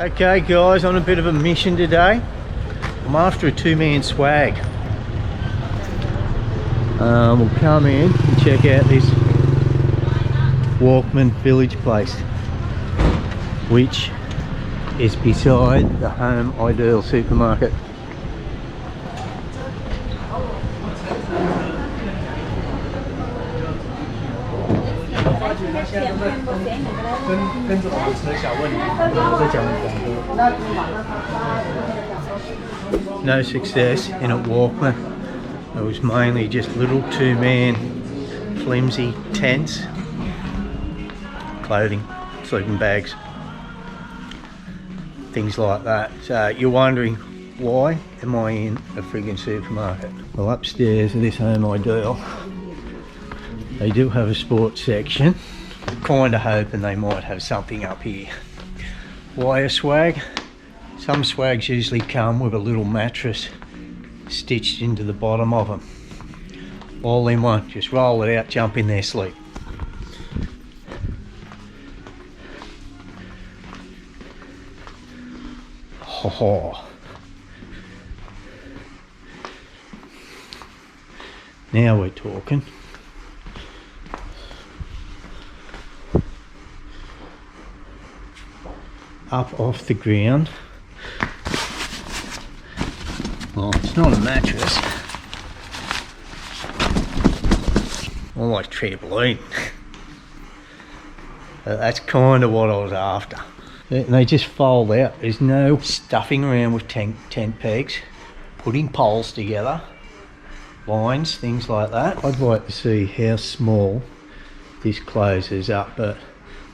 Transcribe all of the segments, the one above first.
Okay guys, on a bit of a mission today. I'm after a two-man swag. We'll come in and check out this Walkman village place, which is beside the Home Ideal supermarket. No success in a Walkman. It was mainly just little two-man flimsy tents, clothing, sleeping bags, things like that. So you're wondering, why am I in a friggin' supermarket? Well, upstairs at this Home Ideal, they do have a sports section. Kinda hoping they might have something up here. Why a swag? Some swags usually come with a little mattress stitched into the bottom of them. All in one, just roll it out, jump in there, sleep. Oh. Now we're talking. Up off the ground. Well, it's not a mattress. More like trampoline. That's kind of what I was after. And they just fold out. There's no stuffing around with tent pegs, putting poles together, lines, things like that. I'd like to see how small this closes up, but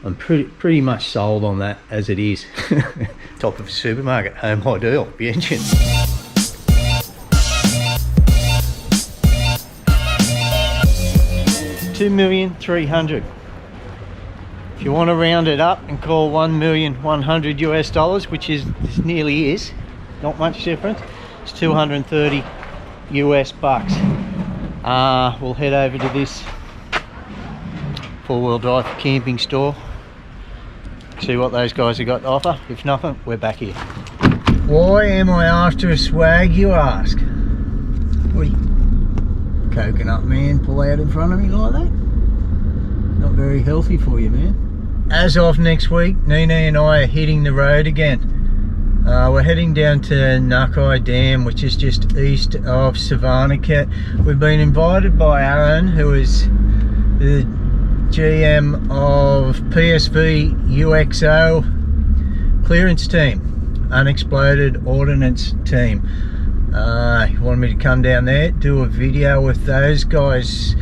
I'm pretty much sold on that as it is. Top of a supermarket, Home Ideal, Vientiane. 2,300,000. If you want to round it up and call 1,100,000 US dollars, which is this nearly is, not much difference. It's 230 US bucks. We'll head over to this four-wheel drive camping store, see what those guys have got to offer. If nothing, we're back here. Why am I after a swag, you ask? What, coconut man pull out in front of me like that? Not very healthy for you, man. As of next week, Neenee and I are hitting the road again. We're heading down to Nongbouathong Dam, which is just east of Savannah. We've been invited by Aaron, who is the GM of PSV UXO clearance team, unexploded ordnance team. He wanted me to come down there, do a video with those guys.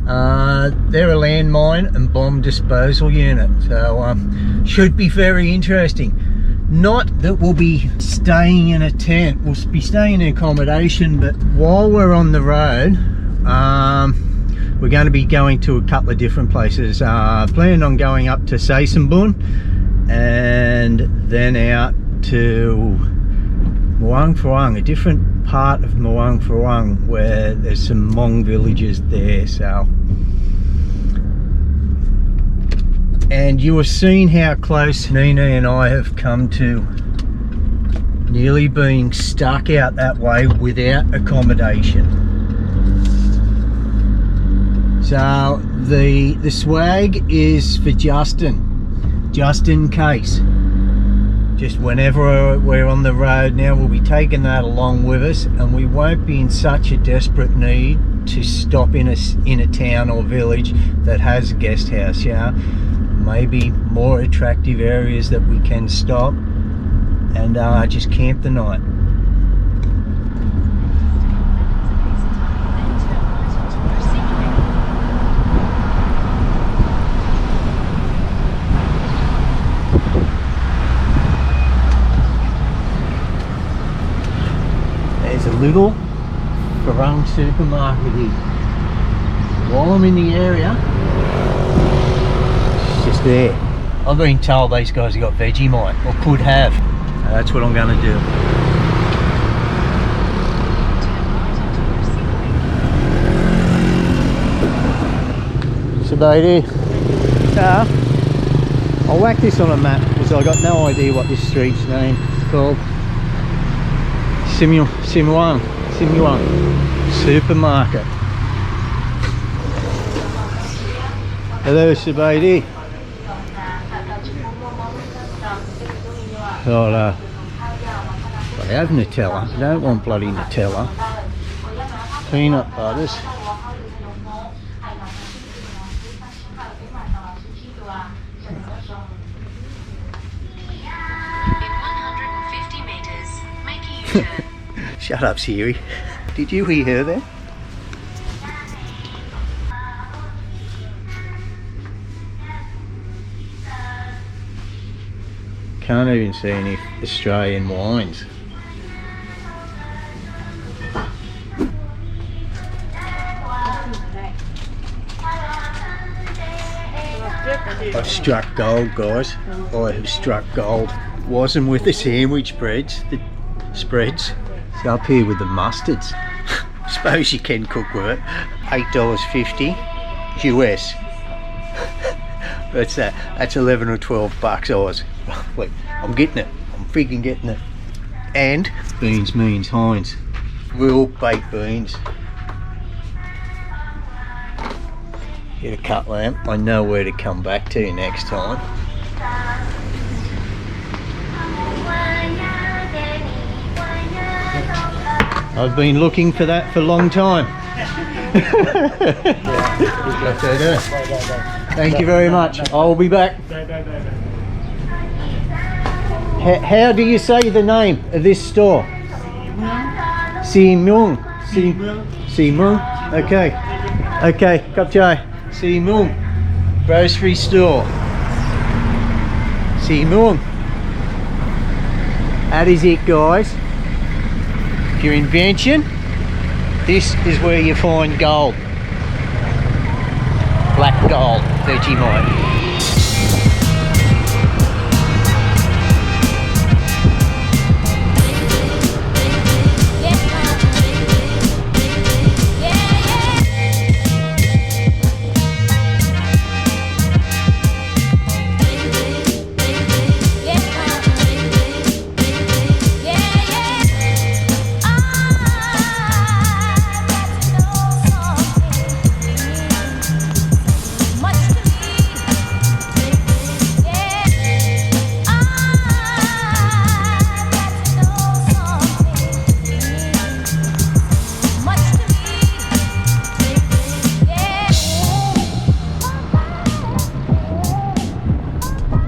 They're a landmine and bomb disposal unit, so should be very interesting. Not that we'll be staying in a tent, we'll be staying in accommodation, but while we're on the road, we're going to be going to a couple of different places. Planning on going up to Saisanbun and then out to Muang, a different part of Muang, where there's some Hmong villages there. So, and you have seen how close Neenee and I have come to nearly being stuck out that way without accommodation. So the swag is for just in case. Just whenever we're on the road now, we'll be taking that along with us, and we won't be in such a desperate need to stop in a town or village that has a guest house. Yeah, maybe more attractive areas that we can stop and just camp the night. Little Farang supermarket here. While I'm in the area, it's just there. I've been told these guys have got Vegemite, or could have. That's what I'm going to do. So baby, I'll whack this on a map. because I got no idea what this street's name is called. Simuang supermarket. Hello, Sabaidi. Oh, I have Nutella. I don't want bloody Nutella. Peanut butters. Shut up, Siri. Did you hear her there? Can't even see any Australian wines. I've struck gold, guys. I have struck gold. Wasn't with the sandwich spreads. It's up here with the mustards. Suppose you can cook with it. $8.50 US. That's 11 or 12 bucks Oz. Wait, I'm getting it. I'm freaking getting it. And beans means Heinz. Real baked beans. Get a cut lamp. I know where to come back to next time. I've been looking for that for a long time. Thank you very much. I'll be back. How do you say the name of this store? Simung. Simung. Okay. Okay. Kapchai. Simung. Grocery store. Simung. That is it, guys. If you're in Vientiane, this is where you find gold. Black gold, Vegemite.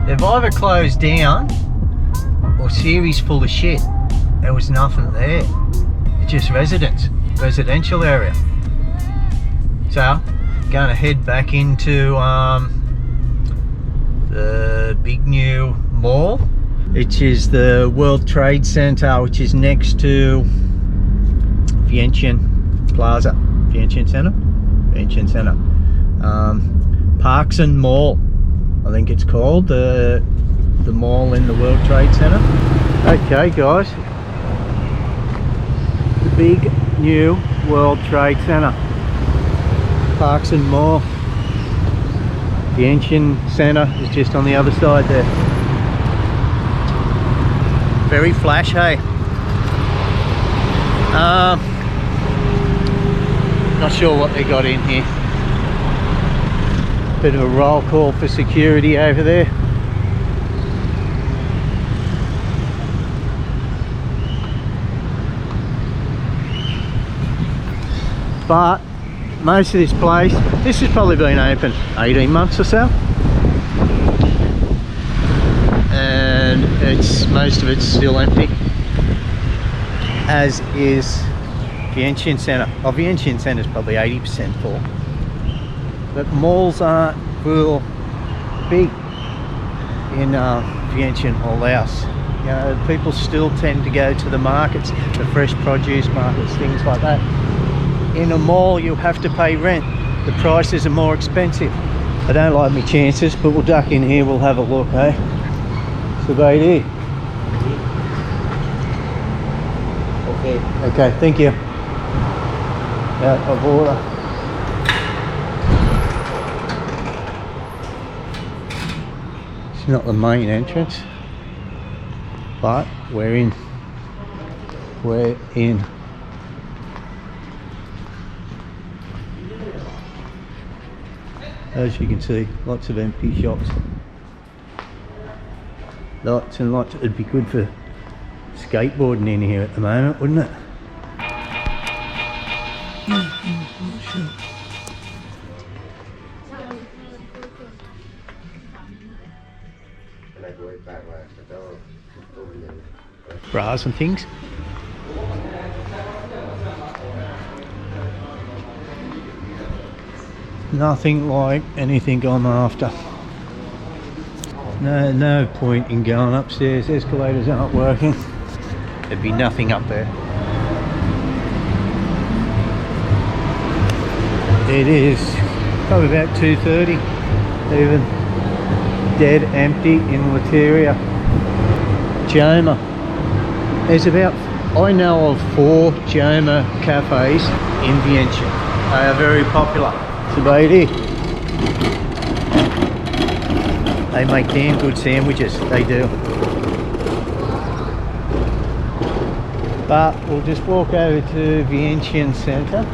They've either closed down or Siri's full of shit. There was nothing there. It's just residential area. So, going to head back into the big new mall, which is the World Trade Center, which is next to Vientiane Plaza. Vientiane Center. Parks and Mall, I think it's called, the mall in the World Trade Center. Okay, guys, the big new World Trade Center, Parks and Mall. Vientiane Center is just on the other side there. Very flash, hey. Not sure what they got in here. Bit of a roll call for security over there. But most of this place, this has probably been open 18 months or so. And most of it's still empty. As is Vientiane Center. Oh, Vientiane Center is probably 80% full. But malls aren't real big in Vientiane or Laos. You know, people still tend to go to the markets, the fresh produce markets, things like that. In a mall, you have to pay rent. The prices are more expensive. I don't like my chances, but we'll duck in here. We'll have a look, eh? Sabaidi. Okay, thank you. Out of order. It's not the main entrance. but we're in. We're in. As you can see, lots of empty shops. Lots and lots. It'd be good for skateboarding in here at the moment, wouldn't it? Bras and things. Nothing like anything I'm after. No point in going upstairs. Escalators aren't working. There'd be nothing up there. It is probably about 2:30. Even dead empty in Lateria. Joma. There's about, I know of 4 Joma cafes in Vientiane. They are very popular. Sabadi. They make damn good sandwiches, they do. But we'll just walk over to Vientiane Centre.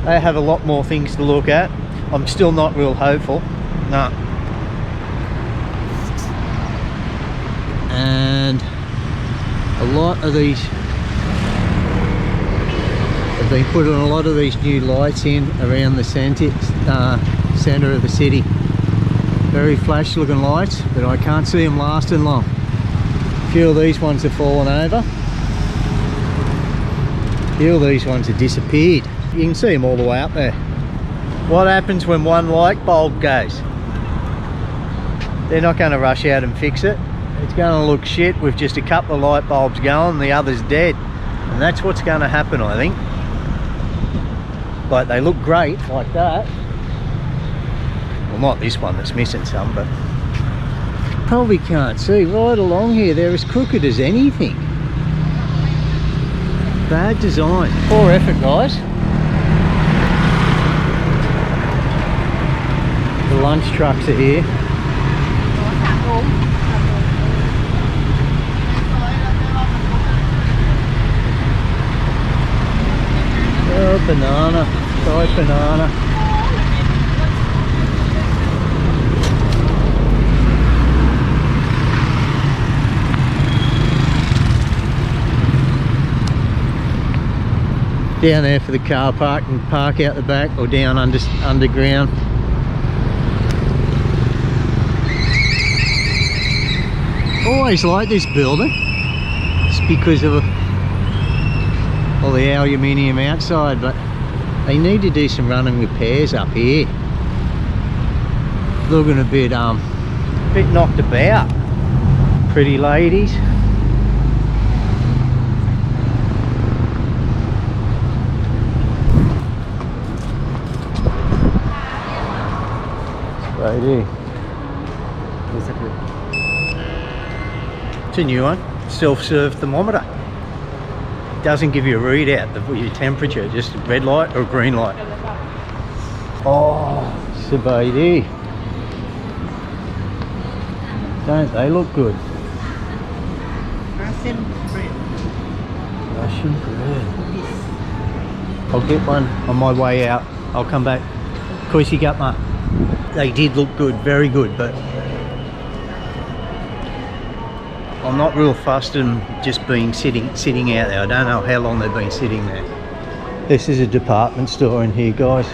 They have a lot more things to look at. I'm still not real hopeful. No. And a lot of these have been putting a lot of these new lights in around the centre of the city. Very flash looking lights, but I can't see them lasting long. A few of these ones have fallen over. A few of these ones have disappeared. You can see them all the way up there. What happens when one light bulb goes? They're not going to rush out and fix it. It's going to look shit with just a couple of light bulbs going and the other's dead. And that's what's going to happen, I think. Like, they look great like that. Well, not this one that's missing some, but probably can't see right along here. They're as crooked as anything. Bad design. Poor effort, guys. The lunch trucks are here. Oh, banana. Fried banana. Down there for the car park and park out the back, or down underground. Always like this building. It's because of all the aluminium outside, but they need to do some running repairs up here. Looking a bit knocked about. Pretty ladies. Right here. It's a new one. Self-serve thermometer. Doesn't give you a readout of your temperature, just a red light or a green light. Oh, Sabadi. Don't they look good? Russian bread. Russian bread. I'll get one on my way out. I'll come back. Koisi Gutma. They did look good, very good, but I'm not real fussed in just being sitting out there. I don't know how long they've been sitting there. This is a department store in here, guys.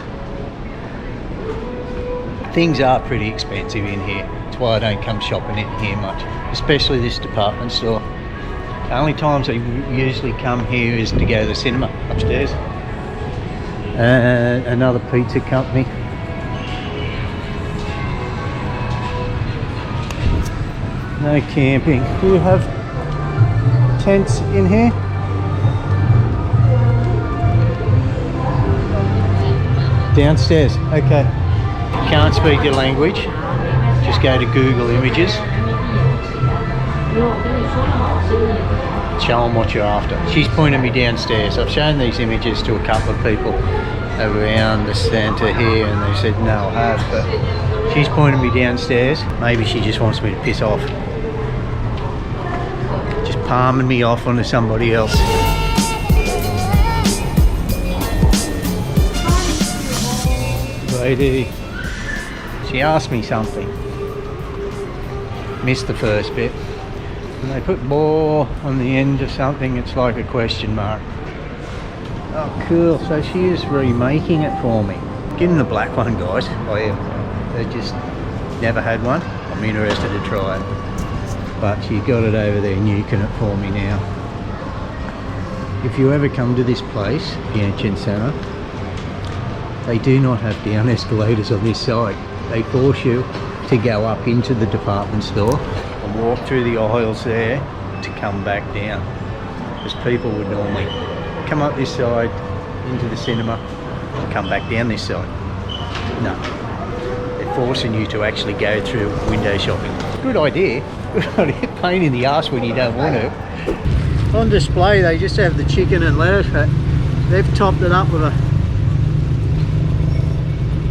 Things are pretty expensive in here. That's why I don't come shopping in here much, especially this department store. The only times I usually come here is to go to the cinema upstairs. And another pizza company. No camping. Do you have tents in here? Downstairs, okay. Can't speak the language, just go to Google Images. Show them what you're after. She's pointing me downstairs. I've shown these images to a couple of people around the centre here and they said no I have, but she's pointing me downstairs. Maybe she just wants me to piss off. palming me off onto somebody else. Lady, she asked me something. Missed the first bit. And they put more on the end of something, it's like a question mark. Oh cool, so she is remaking it for me. Getting the black one, guys. I am. They just never had one. I'm interested to try it. But she got it over there nuking it for me now. If you ever come to this place, Vientiane Centre, they do not have down escalators on this side. They force you to go up into the department store and walk through the aisles there to come back down. Because people would normally come up this side into the cinema and come back down this side. No, they're forcing you to actually go through window shopping. Good idea. Good idea. Pain in the ass when you don't want to. On display they just have the chicken and lettuce, but they've topped it up with a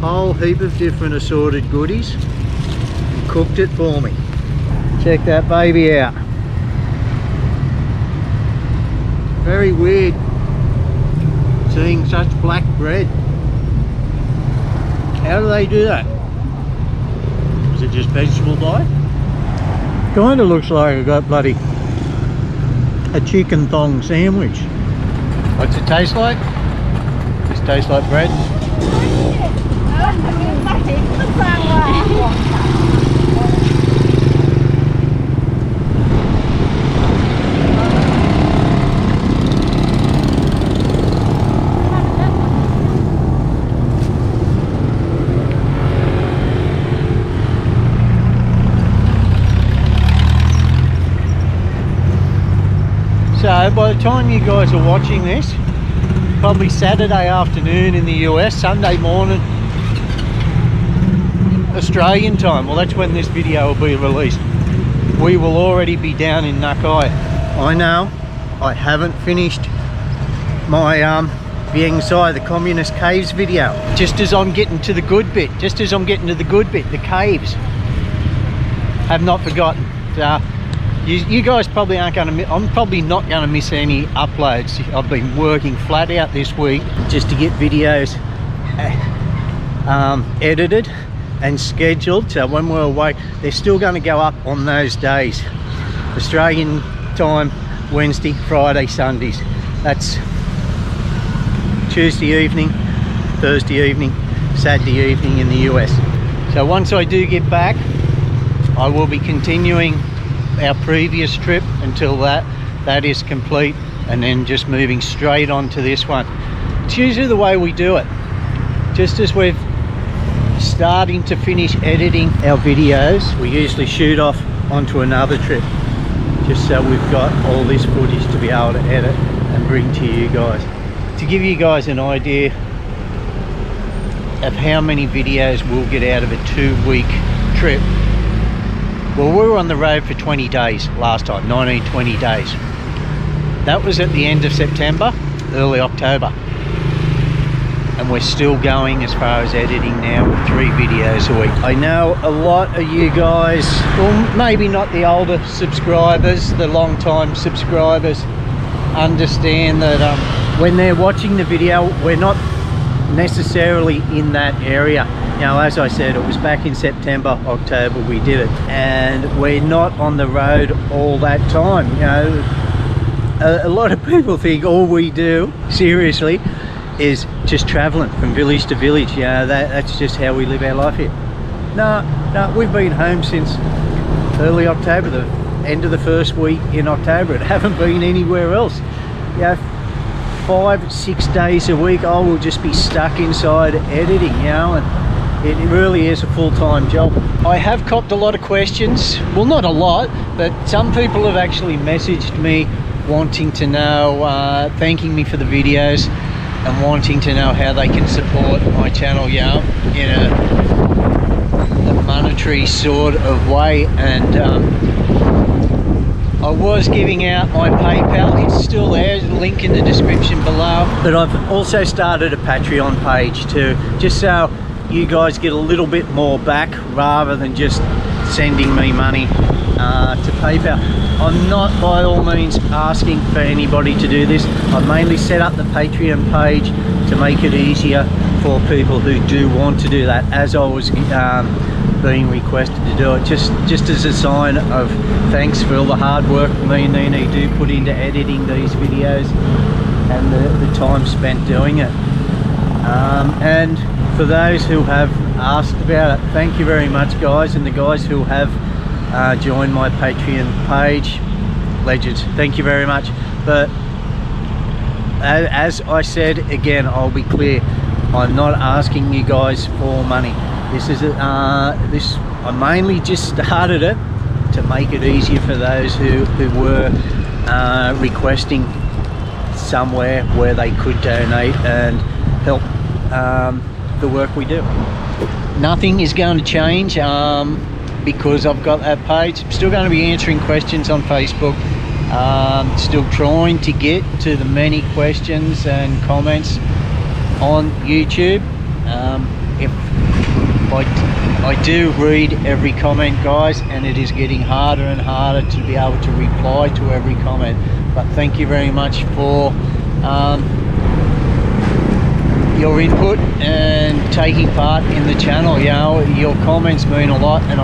whole heap of different assorted goodies and cooked it for me. Check that baby out. Very weird seeing such black bread. How do they do that? Is it just vegetable dye? Kinda looks like I got bloody a chicken thong sandwich. What's it taste like? Does it taste like bread? So by the time you guys are watching this, probably Saturday afternoon in the US, Sunday morning Australian time, well that's when this video will be released, we will already be down in Nongbouathong. I know I haven't finished my Vientiane, the Communist Caves video. Just as I'm getting to the good bit, the caves, have not forgotten. You guys probably aren't going to, I'm probably not going to miss any uploads. I've been working flat out this week just to get videos edited and scheduled, so when we're away they're still going to go up on those days. Australian time, Wednesday, Friday, Sundays. That's Tuesday evening, Thursday evening, Saturday evening in the US. So once I do get back, I will be continuing our previous trip until that is complete, and then just moving straight on to this one. It's usually the way we do it. Just as we're starting to finish editing our videos, we usually shoot off onto another trip, just so we've got all this footage to be able to edit and bring to you guys. To give you guys an idea of how many videos we'll get out of a 2-week trip. Well, we were on the road for 20 days last time, 20 days. That was at the end of September, early October. And we're still going as far as editing now with 3 videos a week. I know a lot of you guys, well maybe not the older subscribers, the long time subscribers, understand that when they're watching the video, we're not necessarily in that area. You know, as I said, it was back in September, October we did it, and we're not on the road all that time. You know, a lot of people think all we do, seriously, is just traveling from village to village. You know, that's just how we live our life here. No, we've been home since early October, the end of the first week in October, and haven't been anywhere else. You know, 5-6 days a week I will just be stuck inside editing, you know, and it really is a full-time job. I have copped a lot of questions, well not a lot, but some people have actually messaged me wanting to know, thanking me for the videos and wanting to know how they can support my channel, you know, in a monetary sort of way. And I was giving out my PayPal, it's still there, there's a link in the description below. But I've also started a Patreon page too, just so you guys get a little bit more back rather than just sending me money to PayPal. I'm not by all means asking for anybody to do this. I mainly set up the Patreon page to make it easier for people who do want to do that, as I was being requested to do it, just as a sign of thanks for all the hard work me and Neenee do put into editing these videos and the time spent doing it. And for those who have asked about it, thank you very much, guys, and the guys who have joined my Patreon page, legends, thank you very much. But as I said again, I'll be clear, I'm not asking you guys for money. This is I mainly just started it to make it easier for those who were requesting somewhere where they could donate and help the work we do. Nothing is going to change because I've got that page. I'm still going to be answering questions on Facebook, still trying to get to the many questions and comments on YouTube. If I do read every comment, guys, and it is getting harder and harder to be able to reply to every comment, but thank you very much for your input and taking part in the channel. You know, your comments mean a lot, and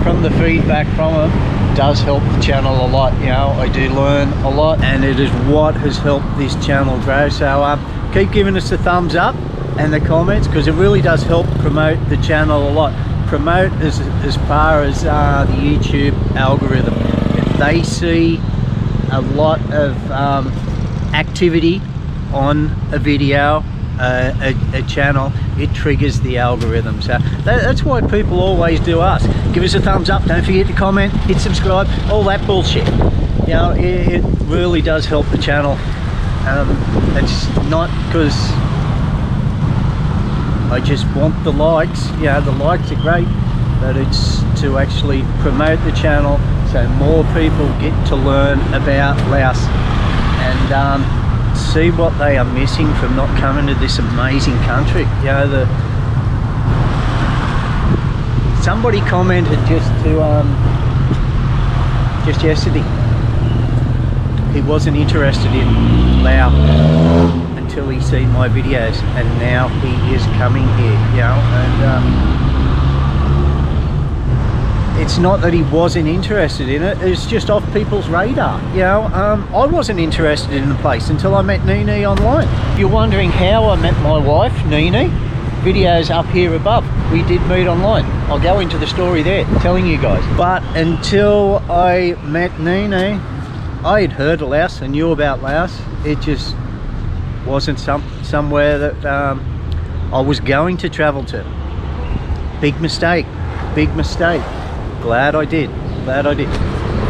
from the feedback from them does help the channel a lot. You know, I do learn a lot, and it is what has helped this channel grow. So keep giving us a thumbs up and the comments, because it really does help promote the channel a lot. Promote as far as the YouTube algorithm. If they see a lot of activity on a video, a channel, it triggers the algorithm. So that's why people always do ask. Give us a thumbs up, don't forget to comment, hit subscribe, all that bullshit. You know, it really does help the channel. It's not because I just want the likes. Yeah, the likes are great, but it's to actually promote the channel so more people get to learn about Laos and see what they are missing from not coming to this amazing country. You know, somebody commented just yesterday, he wasn't interested in Laos until he seen my videos, and now he is coming here, you know. And it's not that he wasn't interested in it, it's just off people's radar, you know. I wasn't interested in the place until I met Neenee online. You're wondering how I met my wife, Neenee? Videos up here above. We did meet online. I'll go into the story there, telling you guys. But until I met Neenee, I had heard of Laos and knew about Laos. It just wasn't somewhere that I was going to travel to. Big mistake, big mistake. Glad I did, glad I did.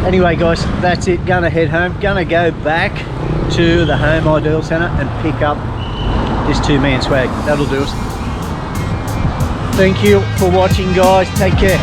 Anyway, guys, that's it. Gonna head home. Gonna go back to the Home Ideal Centre and pick up this 2-man swag. That'll do us. Thank you for watching, guys. Take care.